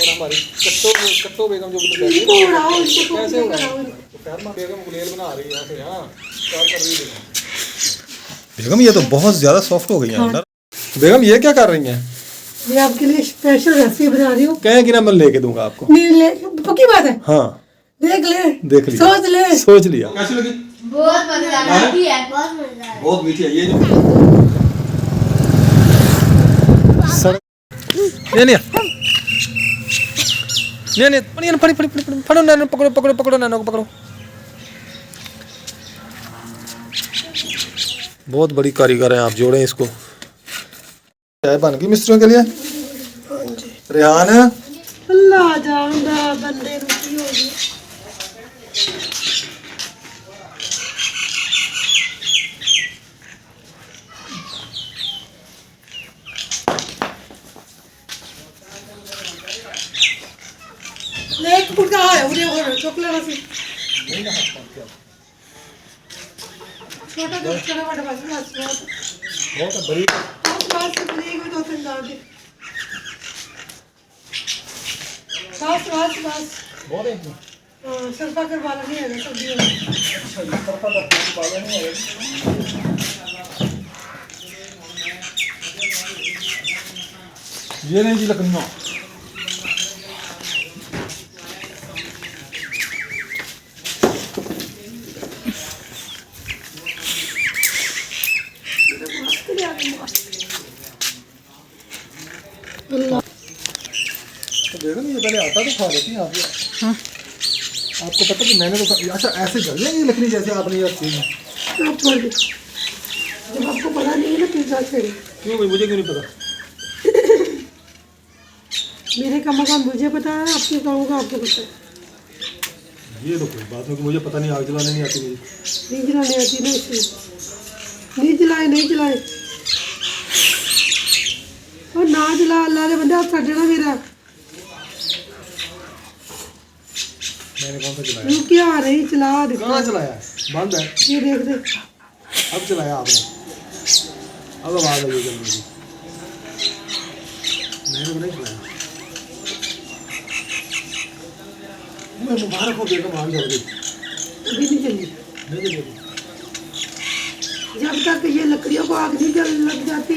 और हमारी कट्टो बेगम जो कैसे बेगम गुलेल बना रही है ऐसे। हाँ क्या कर रही है बेगम? ये तो बहुत ज्यादा सॉफ्ट हो गई है अंदर। बेगम ये क्या कर रही हैं? मैं आपके लिए स्पेशल रेसिपी बना रही हूँ। कहें कि ना मैं लेके दूंगा आपको। पक्की बात है। हाँ देख लिया सोच लिया। कैसी लगी? बहुत मजेदार है, बहुत मजेदार, बहुत मीठी है ये जो नहीं पकड़ो नैनो, पकड़ो नैनो को पकड़ो। बहुत बड़ी कारीगर हैं आप, जोड़ें इसको। चाय बन गई मिस्त्रियों के लिए। रेहान है अल्लाह जानदा बंदे नु की हो गई। एक फुट का है उरे और चॉकलेट सी छोटा बड़ा बस बहुत बड़ी बात से बनेगी भी 2-3 दाल की बस बहुत है। हां सरफा करवाना नहीं है सब्जी में। अच्छा ये सरफा करवाना नहीं है। ये नहीं जी लकड़ियाँ। तो देखो ये पहले आता तो खा लेती हैं आप। हाँ। आपको पता कि मैंने तो अच्छा ऐसे जल जाएंगे लकड़ी जैसे आपने ये रखी है। जब आपको पता नहीं है ना पिज्जा छेड़े क्यों भाई? मुझे क्यों नहीं पता? मेरे काम का मुझे पता है, आपके काम का आपको पता है। ये तो कोई बात नहीं, मुझे पता नहीं, आग जलाने नहीं आती मुझे। नहीं जलाने आती ना इसलिए नहीं जलाए और ना जला। अल्लाह दे बंदे हाथ छड़ देना मेरा। मैंने कौन सा जलाया? तू क्या नहीं चला दे। कहाँ चलाया है? बंद है। ये देख दे अब चलाया आपने। अब आवाज आई जल्दी जी। मैंने तो नहीं चलाया। मैं मुबारक हो बेगम आग जल गई। अभी नहीं चली। नहीं जलेगी। जब तक ये लकड़ियों को आग नहीं जल लग जाती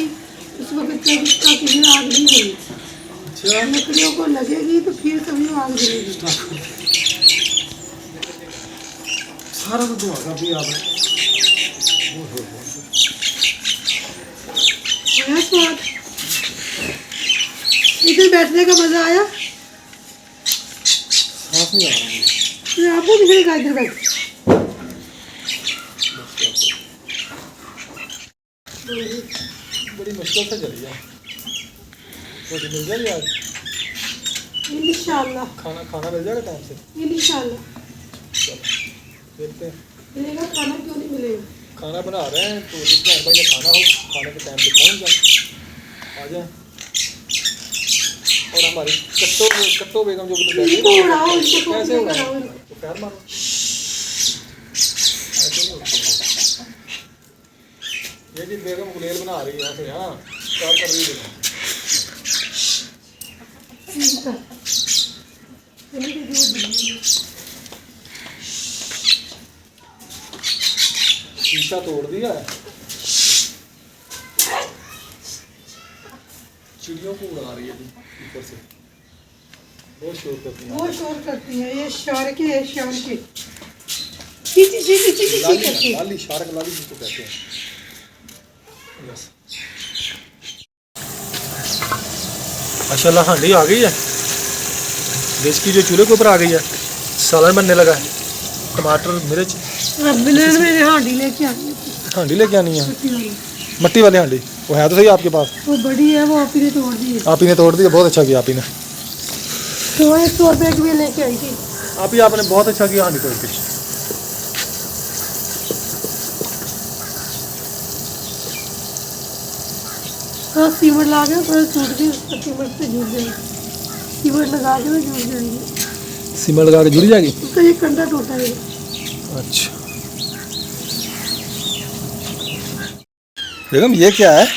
उस वक्त तक ये आग नहीं जलेगी। अच्छा लकड़ियों को लगेगी तो फिर तभी आग जलेगी। सारा तो धुआं कर दिया आपने। आया स्वाद? इधर बैठने का मजा आया? सांस नहीं आ रहा मुझे। आपको दिखेगा इधर बैठ। बड़ी मुश्किल से जली है। रोटी मिल जाएगी आज? इंशाल्लाह। खाना मिल जाएगा टाइम से? इंशाल्लाह। देखते हैं मिलेगा। खाना क्यों नहीं मिलेगा? खाना बना रहे हैं तो जितना पहले खाना हो, खाने के टाइम पे पहुंच जाए, आ जाए। और हमारी कट्टो बेगम जो कैसे उड़ाओ तो पैर मारो। ये जी बेगम गुलेल बना रही है ऐसे। हाँ क्या कर रही है? शीशा तोड़ दिया है। चिड़ियों को उड़ा रही है जी ऊपर से। बहुत शोर करती है। बहुत शोर करती है ये। शार के चीची लाली शार्क लाली जिसको कहते हैं। बस माशाल्लाह हांडी आ गई है। देश की जो चूल्हे के ऊपर आ गई है। सालन बनने लगा है। टमाटर मिर्च। मैंने हांडी लेके आई है। हांडी लेके आनी है? मट्टी वाली हांडी वो है तो सही आपके पास? वो बड़ी है, वो आप ही ने तोड़ दी है। आप ही ने तोड़ दी है? बहुत अच्छा किया आप ही ने। तो 100 रुपये की भी लेके आई थी। आप ही आपने बहुत अच्छा किया हांडी तोड़ के। हाँ सीमेंट ला के थोड़ा छूट गई, सीमेंट से जुड़ जाएगी। सीमेंट लगा के ना जुड़ जाएगी। सीमेंट लगा के जुड़ जाएगी? उसका ये कंधा टूटा है। अच्छा बेगम ये क्या है?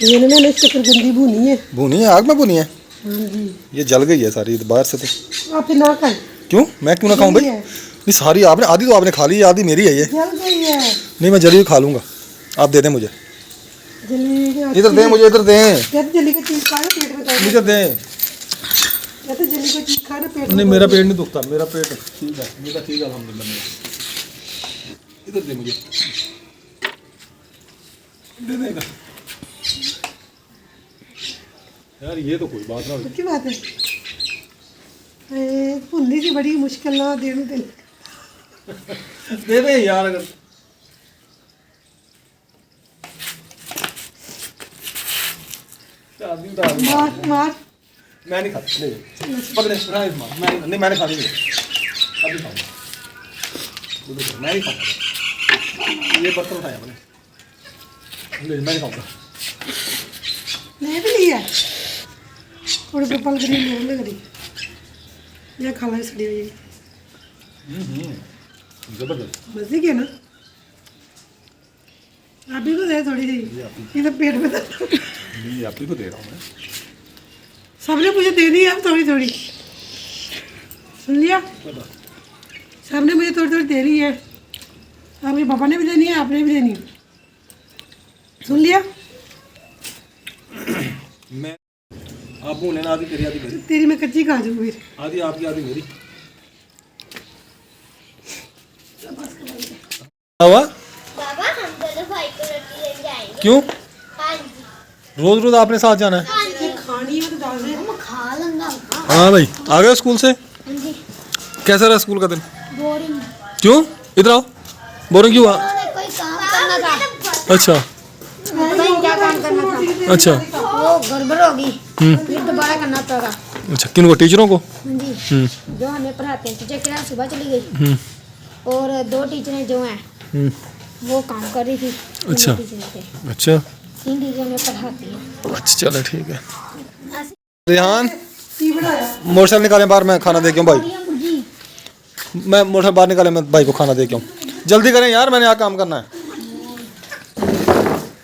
ये मैंने शकरकंदी भुनी है। भुनी है? आग में भुनी है? हाँ जी। ये जल गई है सारी बाहर से तो। आप ना खाएं। क्यों? मैं क्यों ना खाऊं भाई? नहीं सारी आपने, आधी तो आपने खा ली, आधी मेरी है ये। जल गई है। नहीं मैं जली हुई खा लूंगा, आप दे दें मुझे। जली इधर दें मुझे, इधर दें। या तो जली की चीज खाए पेट में दर्द। इधर दें। या तो जली की चीज खाए ना पेट में। नहीं मेरा पेट नहीं दुखता, मेरा पेट ठीक है, मेरा ठीक है अल्हम्दुलिल्लाह। इधर दे मुझे, दे देगा यार, ये तो कोई बात ना हुई। की बात है। भुननी सी बड़ी मुश्किल ना देने दिल। दे दे यार, अगर मार मार। मैं नहीं खाता, नहीं पकड़े मैं नहीं, मैंने खानी नहीं, अभी खाऊंगा, मैं नहीं खाऊंगा, ये बर्तन उठाया मैंने, नहीं मैं नहीं खाऊंगा। नहीं भी नहीं है। थोड़ी पल करी मोर लग रही। ये खा ला सड़ी हुई। जबरदस्त। मजे के ना। अभी को दे थोड़ी सी, ये तो पेट में दर्द। नहीं आप ही को दे रहा हूँ मैं। सबने मुझे देनी है अब थोड़ी थोड़ी, सुन लिया? सबने मुझे थोड़ी थोड़ी देनी है। आपके पापा ने भी देनी है, आपने भी देनी है, सुन लिया? मैं आप बोले ना, आधी तेरी आधी मेरी। तेरी मैं कच्ची खा जाऊँ फिर। आधी आपकी आधी मेरी। हुआ? बाबा हम दोनों भाई को रोटी लेने जाएंगे। क्यों? हाँ जी। रोज रोज आपने साथ जाना है? ये खानी है तो डाल दे। हम खा लेंगे। हाँ भाई आ गए स्कूल से? हाँ जी। कैसा रहा स्कूल का दिन? बोरिंग। क्यों? इधर आओ, बोरिंग क्यों हुआ? कोई काम करना था। अच्छा क्या काम करना था? अच्छा वो गड़बड़ होगी, फिर दोबारा करना पड़ेगा। अच्छा, किन को? टीचरों को? हाँ जी। जो हमें पढ़ाते हैं टीचर के सुबह चली गई, और 2 टीचरें जो हैं वो काम कर रही थी। अच्छा टीचर अच्छा 3 टीचर हमें पढ़ाती हैं। अच्छा चलो ठीक है। रेहान की बनाया? मोटरसाइकिल निकालें बाहर, मैं खाना दे के आऊं भाई। मैं मोटरसाइकिल बाहर निकाले, मैं भाई को खाना दे के आऊं। जल्दी करें यार, मैंने यहाँ काम करना है।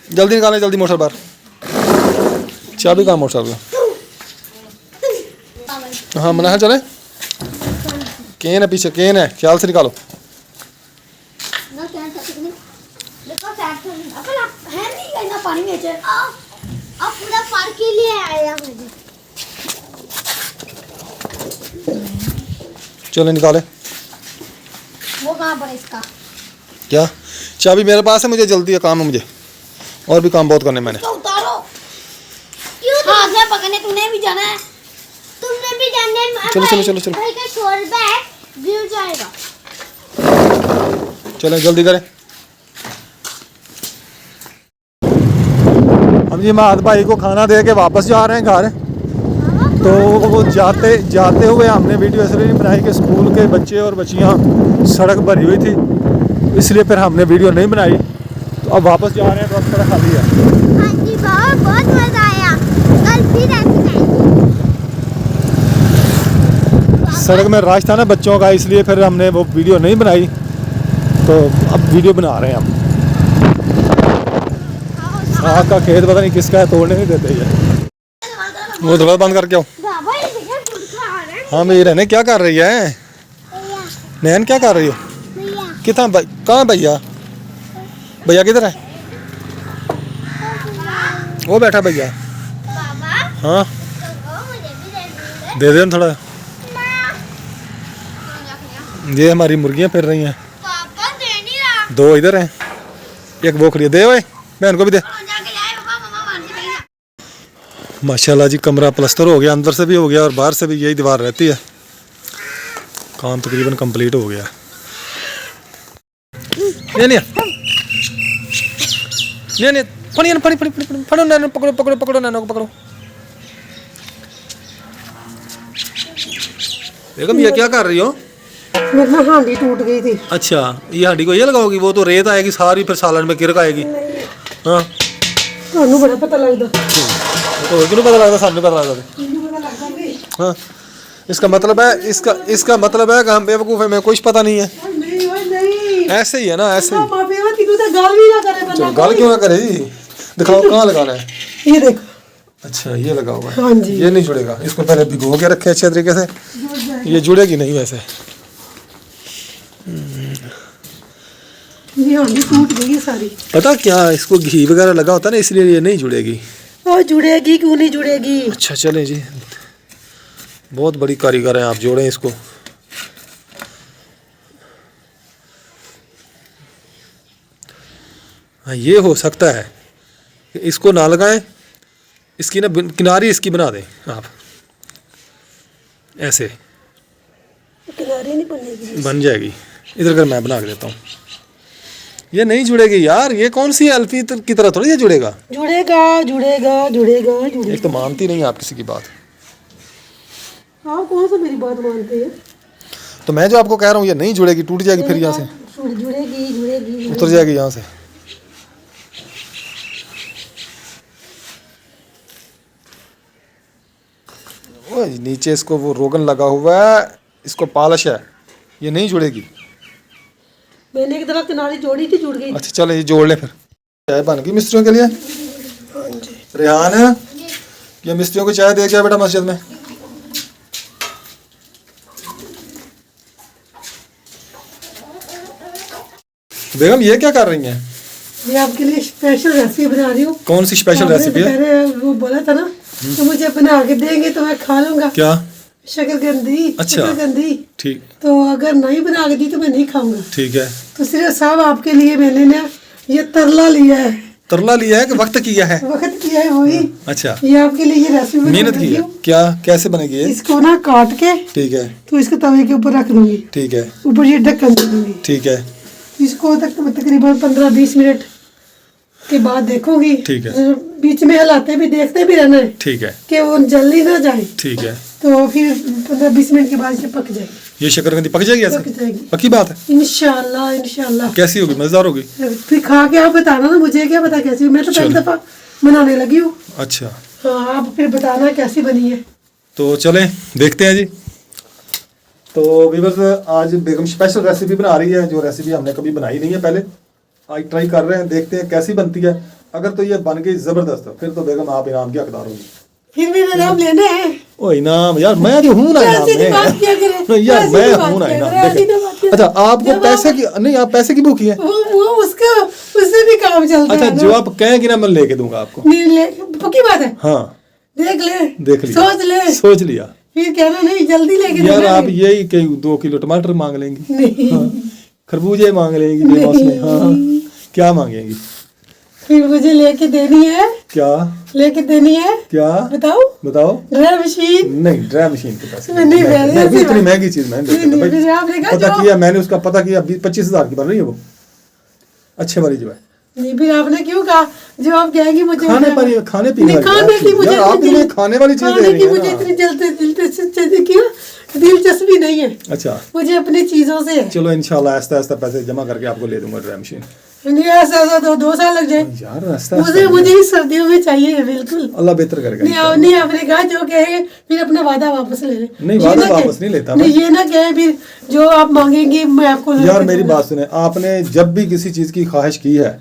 जल्दी निकालें, जल्दी मोटरसाइकिल बाहर। चाबी कहाँ मोटरसाइकिल? हाँ मना है, चले। केन है पीछे, केन है, ख्याल से निकालो। पानी में अब पूरा पार्क के लिए आया मुझे। चलो निकाले। वो कहाँ पर है इसका? क्या? चाबी मेरे पास है, मुझे जल्दी है, काम है मुझे, और भी काम बहुत करने मैंने। तो उतारो। क्यों? हाथ से पकड़ने तूने भी जाना है। तुमने भी जाना है। चलो चलो चलो चलो भाई का शोर बैग गिर जाएगा। चलें जल्दी करें। हम जी महाद भाई को खाना दे के वापस जा रहे हैं घर। तो वो जाते जाते हुए हमने वीडियो इसलिए नहीं बनाई कि स्कूल के बच्चे और बच्चियां सड़क भरी हुई थी, इसलिए फिर हमने वीडियो नहीं बनाई। तो अब वापस जा रहे हैं, तो अब सड़क खाली है। हाँ जी बहुत मजा आया, कल फिर ऐसे जाएंगे। सड़क में रश था ना बच्चों का, इसलिए फिर हमने वो वीडियो नहीं बनाई। तो अब वीडियो बना रहे हैं हम। साग का खेत पता नहीं किसका है, तोड़ने नहीं देते ये। वो थोड़ा बंद करके आओ। हाँ मेरी रहने क्या कर रही है? नैन क्या कर रही हो? कितना भाई, कहाँ भैया? भैया किधर है? वो बैठा भैया। हाँ दे दे थोड़ा। ये हमारी मुर्गियाँ फिर रही हैं, 2 इधर हैं, एक वो खड़ी है। दे भाई, बहन को भी दे। माशाल्लाह जी, कमरा प्लास्टर हो गया, अंदर से भी हो गया और बाहर से भी यही दीवार रहती है। काम तकरीबन कंप्लीट हो गया। नहीं फड़ी फड़ी फड़ी फड़ी फड़ो नैनो, पकड़ो पकड़ो पकड़ो नैनो को पकड़ो। बेगम ये क्या कर रही हो? मेरे ना हांडी टूट गई थी। अच्छा ये हांडी को ये लगाओगी? वो तो रेत आएगी सारी, फिर सालन में किरक आएगी। हाँ ਤੁਹਾਨੂੰ बड़ा पता लगता। तो क्यों पता लगता? सामने पता लगता। हाँ इसका मतलब है, इसका मतलब है कि हम बेवकूफ़ हैं, हमें कुछ पता नहीं है। नहीं ऐसे ही है ना, ऐसे ही। चलो गल भी ना करे बंदा। चलो गल क्यों ना करे जी, दिखाओ कहाँ लगाना है। ये देखो अच्छा ये लगा हुआ है। हाँ जी। ये नहीं जुड़ेगा, इसको पहले भिगो के रखे अच्छे तरीके से। ये जुड़ेगी नहीं वैसे। ये हांडी टूट गई सारी। पता क्या, इसको घी वगैरह लगा होता है ना, इसलिए ये नहीं जुड़ेगी। और जुड़ेगी क्यों नहीं जुड़ेगी। अच्छा चलें जी, बहुत बड़ी कारीगर हैं आप, जोड़ें इसको। हाँ ये हो सकता है कि इसको ना लगाएं, इसकी ना किनारी इसकी बना दें आप, ऐसे किनारे नहीं बनेगी। बन जाएगी। इधर कर मैं बना के देता हूँ। ये नहीं जुड़ेगी यार, ये कौन सी एल्फी की तरह थोड़ी ये जुड़ेगा। जुड़ेगा जुड़ेगा जुड़ेगा जुड़ेगा। एक तो मानती नहीं आप किसी की बात। आप कौन सा मेरी बात मानते हैं। तो मैं जो आपको कह रहा हूँ ये नहीं जुड़ेगी, टूट जाएगी फिर यहाँ से, जुड़ेगी जुड़ेगी उतर जाएगी यहाँ से। ओए नीचे इसको वो रोगन लगा हुआ है, इसको पॉलिश है, ये नहीं जुड़ेगी। मैंने एक तरफ किनारी जोड़ी थी, जुड़ गई। अच्छा चलो ये जोड़ ले फिर। चाय बन गई मिस्त्रियों के लिए। रेहान है ये मिस्त्रियों को चाय दे गया बेटा मस्जिद में। बेगम ये क्या कर रही हैं। मैं आपके लिए स्पेशल रेसिपी बना रही हूँ। कौन सी स्पेशल रेसिपी है। पहले वो बोला था ना तो मुझे बना के देंगे तो मैं खा लूंगा। क्या। शकरकंदी। अच्छा। शकरकंदी। ठीक। तो अगर नहीं बना के दी तो मैं नहीं खाऊंगा। ठीक है। तो सिर्फ साहब आपके लिए मैंने ना ये तरला लिया है। तरला लिया है कि वक्त किया है। वक्त किया है वही। अच्छा। ये आपके लिए ये रेसिपी मेहनत की है। क्या कैसे बनेगी ये। इसको ना काट के। ठीक है। तो इसको तवे के ऊपर रख दूंगी। ठीक है। ऊपर ये ढक्कन दे दूंगी। ठीक है। इसको तकरीबन 15-20 मिनट के बाद देखूंगी। ठीक है। बीच में हिलाते भी देखते भी रहना है। ठीक है। कि वो जल्दी ना जाए। ठीक है। तो फिर 15-20 मिनट के बाद ये पक जाएगी। ये शकरकंदी पक जाएगी ऐसे। पक जाएगी। पक्की बात है। इंशाल्लाह इंशाल्लाह। कैसी होगी, मजेदार होगी। फिर खा के आप बताना ना, मुझे क्या पता कैसी। मैं तो पहली दफा बनाने लगी हूँ। अच्छा। हाँ आप फिर बताना कैसी बनी है। तो चलें देखते हैं जी। तो व्यूअर्स आज बेगम स्पेशल रेसिपी बना रही है, जो रेसिपी हमने कभी बनाई नहीं है पहले। आज ट्राई कर रहे हैं, देखते हैं कैसी बनती है। अगर तो ये बन गई जबरदस्त फिर तो बेगम आप इनाम की हकदार होंगी। फिर मेरा नाम लेना है। ओ इनाम यार, मैं जो हूँ ना इनाम में। यार मैं हूँ ना इनाम। देखिए अच्छा आपको पैसे की नहीं, आप पैसे की भूखी है। वो उसका उससे भी काम चलता है। अच्छा जो आप कहेंगे ना मैं लेके दूंगा आपको। पक्की बात है। हाँ देख ले। देख लिया। सोच लिया। फिर कहना नहीं जल्दी लेके यार आप यही कहीं 2 किलो टमाटर मांग लेंगी। नहीं। खरबूजे मांग लेंगी ये मौसम। हाँ क्या मांगेंगी। फिर मुझे लेके देनी है। क्या लेके देनी है। क्या बताओ। Dry machine. नहीं ड्राई मशीन के पास नहीं इतनी महंगी चीज मैंने पता किया, मैंने उसका पता किया 25,000 की बन रही है वो, अच्छे वाली जो है। नहीं फिर आपने क्यों कहा, जो आप कहेंगी मुझे खाने पीने वाली खाने वाली चीज मुझे इतनी दिलचस्पी नहीं है। अच्छा मुझे अपनी चीजों से। चलो इंशाल्लाह आस्ता आस्ता पैसे जमा करके आपको ले दूंगा ड्राई मशीन। नहीं ऐसा 2 साल लग जाए यार। मुझे ही सर्दियों में चाहिए बिल्कुल। अल्लाह बेहतर करेगा। नहीं आपने कहा जो कहे फिर अपना वादा वापस ले ले। नहीं वादा वापस नहीं लेता। नहीं ये ना कहे फिर जो आप मांगेंगे मैं आपको। यार मेरी बात सुने, आपने जब भी किसी चीज की ख्वाहिश की है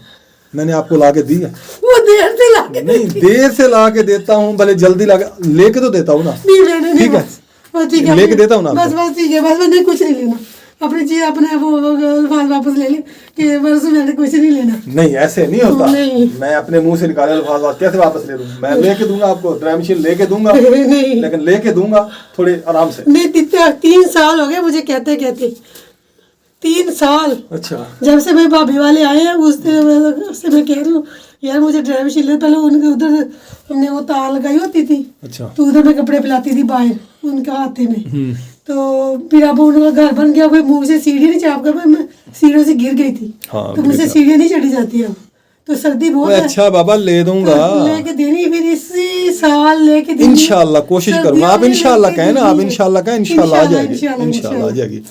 मैंने आपको ला के दी है। वो देर से ला के नहीं देर से ला के देता हूँ, भले जल्दी ला के लेके तो देता हूँ ना। ठीक है लेके देता हूँ ना। बस ठीक है, बस मैंने कुछ नहीं लेना। अपनी चीज अपने वो अल्फाज वापस ले ले कि बस मैंने कुछ नहीं लेना। नहीं ऐसे नहीं होता। नहीं। मैं अपने मुंह से निकाले अल्फाज कैसे वापस ले लूँ। मैं लेके दूंगा आपको ड्राई मशीन, लेके दूंगा। नहीं लेकिन लेके दूंगा थोड़े आराम से। नहीं 3 साल हो गए मुझे कहते 3 साल। अच्छा जब से मेरे भाभी वाले आए हैं उससे मैं कह रही हूँ यार मुझे ड्राई मशीन ले। पहले उनके उधर हमने वो तार लगाई होती थी। अच्छा। तो उधर मैं कपड़े पिलाती थी बाहर उनका हाथे में। तो फिर अब उनका घर बन गया, फिर मुंह से सीढ़ी नहीं चाप कर, मैं सीढ़ियों से गिर गई थी। हाँ, तो मुझसे सीढ़ियाँ नहीं चढ़ी जाती अब, तो सर्दी बहुत है। अच्छा बाबा ले दूंगा। लेके देनी फिर इसी साल लेके देनी। इंशाल्लाह कोशिश करूंगा। आप इंशाल्लाह कहें ना, आप इंशाल्लाह कहें, इंशाल्लाह आ जाएगी। इंशाल्लाह आ जाएगी।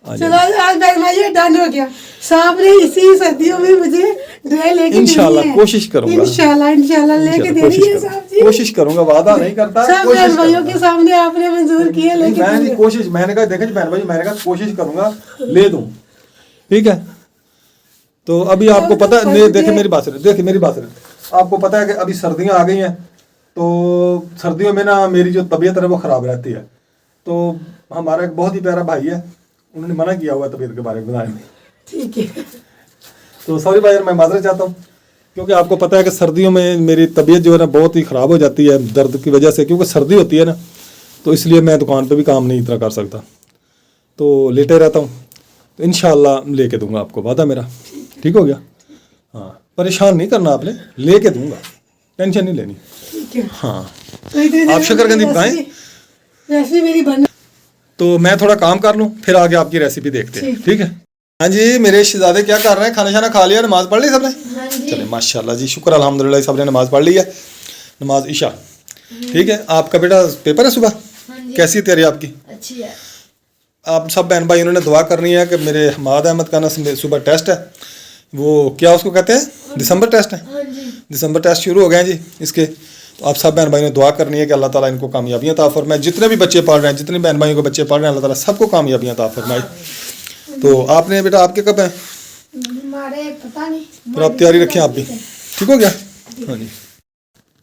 चलो आज ये डन हो गया। साहब ने इसी सर्दियों में मुझे ड्राई लेके इंशाल्लाह कोशिश करूंगा। इंशाल्लाह लेके देनी है साहब जी। कोशिश करूंगा, वादा नहीं करता। सब बहन भाइयों के सामने आपने मंजूर किया लेके मैंने कोशिश, मैंने कहा देखें बहन भाई, मैंने कहा कोशिश करूंगा ले दूं। ठीक है तो अभी आपको पता नहीं, देखिए मेरी बात सुनिए, देखिए मेरी बात सुनिए। आपको पता है कि अभी सर्दियां आ गई हैं तो सर्दियों में ना मेरी जो तबीयत है वो ख़राब रहती है। तो हमारा एक बहुत ही प्यारा भाई है, उन्होंने मना किया हुआ है तबीयत के बारे में बताने में। ठीक है। तो सॉरी भाई यार, मैं माजरत चाहता हूँ, क्योंकि आपको पता है कि सर्दियों में मेरी तबीयत जो है ना बहुत ही ख़राब हो जाती है दर्द की वजह से, क्योंकि सर्दी होती है ना, तो इसलिए मैं दुकान पे भी काम नहीं इतना कर सकता, तो लेटे रहता हूँ। तो इंशाल्लाह लेके दूंगा आपको, वादा मेरा, ठीक हो गया। हाँ, परेशान नहीं करना आपने, लेके दूंगा, टेंशन नहीं लेनी। ठीक है। हाँ, तो इतनी आप शकरकंदी पकाएं, रेसिपी मेरी बन। तो मैं थोड़ा काम कर लूँ, फिर आगे आपकी रेसिपी देखते हैं, ठीक है। हाँ जी, मेरे शहजादे क्या कर रहे हैं? खाना शाना खा लिया, नमाज पढ़ ली सबने? चले माशाल्लाह जी, शुक्र अल्हम्दुलिल्लाह, सबने नमाज पढ़ ली है, नमाज ईशा। ठीक है, आपका बेटा पेपर है सुबह, कैसी है तैयारी आपकी? अच्छी है। आप सब बहन भाई उन्होंने दुआ करनी है कि मेरे हमाद अहमद का ना सुबह टेस्ट है, वो क्या उसको कहते हैं, दिसंबर टेस्ट है, दिसंबर टेस्ट शुरू हो गए हैं जी इसके। तो आप सब बहन भाई ने दुआ करनी है कि अल्लाह ताला इनको कामयाबियाँ अता फरमाए, जितने भी बच्चे पढ़ रहे हैं, जितने बहन भाइयों के बच्चे पढ़ रहे हैं, अल्लाह ताला सबको कामयाबियाँ अता फरमाए। तो आपने बेटा, आपके कब हैं? हमारे पता नहीं, फिर आप तैयारी रखें, आप भी ठीक हो गया। हाँ जी,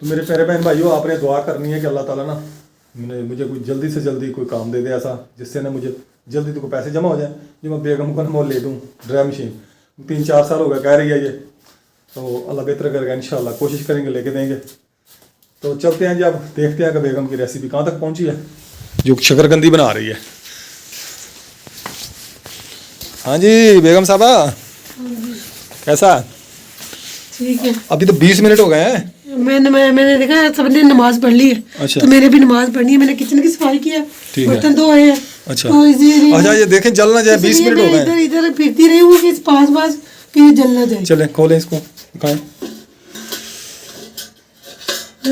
तो मेरे प्यारे बहन भाइयों, आपने दुआ करनी है कि अल्लाह ताला ना मुझे कोई जल्दी से जल्दी कोई काम दे दे ऐसा, जिससे ना मुझे जल्दी तो कोई पैसे जमा हो जाए, जो मैं बेगम को ना वो ले दूँ ड्राई मशीन। 3-4 साल हो गए कह रही है ये, तो अल्लाह बेहतर करेगा इंशाल्लाह, कोशिश करेंगे लेके देंगे। तो चलते हैं जी, अब देखते हैं कि बेगम की रेसिपी कहाँ तक पहुँची है, जो शकरकंदी बना रही है। हाँ जी बेगम साहबा, कैसा? ठीक है। अभी तो 20 मिनट हो गए हैं। मैंने देखा सबने नमाज पढ़ ली है। अच्छा। तो मैंने भी नमाज पढ़नी है, मैंने किचन की सफाई किया, ठीक है। बर्तन धोए हैं। अच्छा। तो अच्छा, ये देखें जल ना जाए, 20 मिनट हो गए। इधर इधर फिरती रही हूँ कि पास पास कि ये जल ना जाए। चले खोलें इसको, दिखाएं।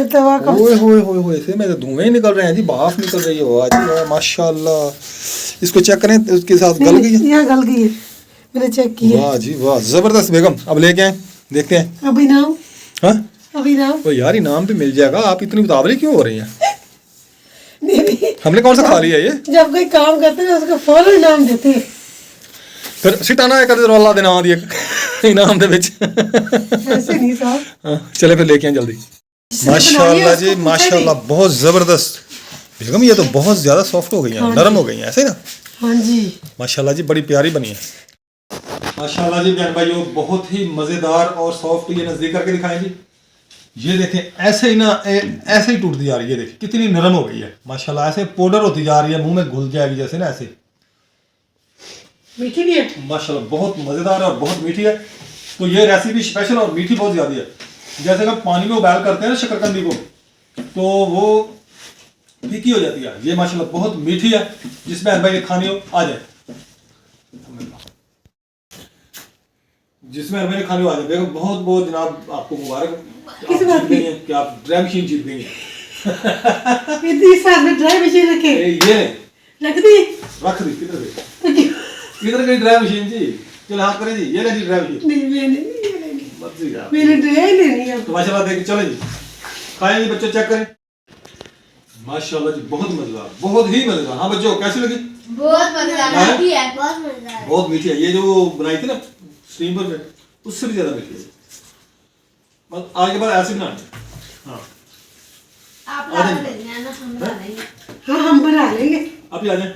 तवा का ओए होए होए होए, ऐसे में तो धुएं ही निकल रहे हैं जी, भाप निकल रही है, वाह जी वाह, माशाल्लाह। इसको चेक करें, उसके साथ गल गई है? यहाँ गल गई है, मैंने चेक किया। वाह जी वाह, जबरदस्त बेगम। अब लेके आए, देखते हैं। अभी नाम, हाँ अभी नाम। तो यार इनाम भी मिल जाएगा, आप इतनी उतावली क्यों हो रही हैं? नहीं, हमने कौन सा खा लिया ये? जब कोई काम करते हैं उसको फौरन इनाम देते हैं। फिर सिटाना है कर अल्लाह दे नाम दिए इनाम दे विच। ऐसे नहीं साहब। हाँ, चले फिर लेके आए जल्दी। माशाल्लाह जी माशाल्लाह, बहुत ज़बरदस्त बेगम, ये तो बहुत ज़्यादा सॉफ्ट हो गई हैं, नरम हो गई हैं, ऐसे ना? हाँ जी माशाल्लाह जी, बड़ी प्यारी बनी है। माशाल्लाह जी बहन भाइयों, बहुत ही मज़ेदार और सॉफ्ट। ये नज़दीक करके दिखाएं जी, ये देखें, ऐसे ही ना ऐसे ही टूटती जा रही है, ये देखें कितनी नरम हो गई है माशाल्लाह, ऐसे पाउडर होती जा रही है, मुंह में घुल जाएगी जैसे ना, ऐसे। मीठी भी है माशाल्लाह, बहुत मज़ेदार है और बहुत मीठी है। तो ये रेसिपी स्पेशल और मीठी बहुत ज़्यादा है। जैसे कि पानी में उबाल करते हैं ना शकरकंदी को, तो वो फीकी हो जाती है। ये माशाल्लाह बहुत मीठी है, जिस बहन भाई ने खानी हो आ जाए, जिसमें हमें खाने वाले। देखो बहुत बहुत जनाब आपको मुबारक, किस बात की? कि आप ड्राई मशीन जीत देंगे। इतनी साथ में ड्राई मशीन रखे, ये रख दी, रख दी, किधर गई, किधर गई ड्राई मशीन जी? चलो हाथ करें जी, ये ले जी ड्राई मशीन। नहीं मैंने नहीं लेनी, मर्जी यार, मैंने ड्राई लेनी है। तो माशाल्लाह देख चलो जी, खाएं जी बच्चों, चेक करें। माशाल्लाह जी बहुत मजेदार, बहुत ही मजेदार। हाँ बच्चों कैसी लगी? बहुत मजेदार हाँ? मीठी है, बहुत मजेदार है। बहुत मीठी है। ये जो बनाई थी ना स्टीम पर, उससे भी ज्यादा मीठी है। बस आज के बाद ऐसे बनानी है। हाँ आप ला लेना, हम बना लेंगे। हाँ हम बना लेंगे। आप ही आ जाए।